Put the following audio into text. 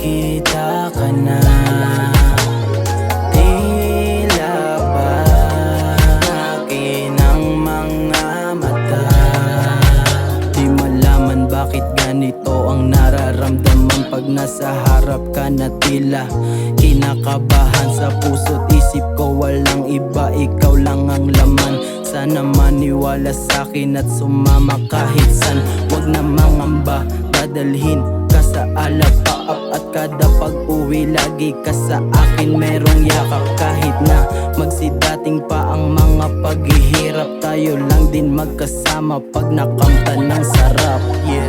nakikita ka na. Tila ba akin ang mga mata, di malaman bakit ganito ang nararamdaman pag nasa harap ka na. Tila kinakabahan sa puso't isip ko, walang iba, ikaw lang ang laman. Sana maniwala sa'kin at sumama kahit san. Huwag na mangamba, dadalhin ka sa alapaap at kada pag-uwi lagi ka sa akin merong yakap. Kahit na magsidating pa ang mga paghihirap, tayo lang din magkasama pag nakamtan ng sarap. Yeah.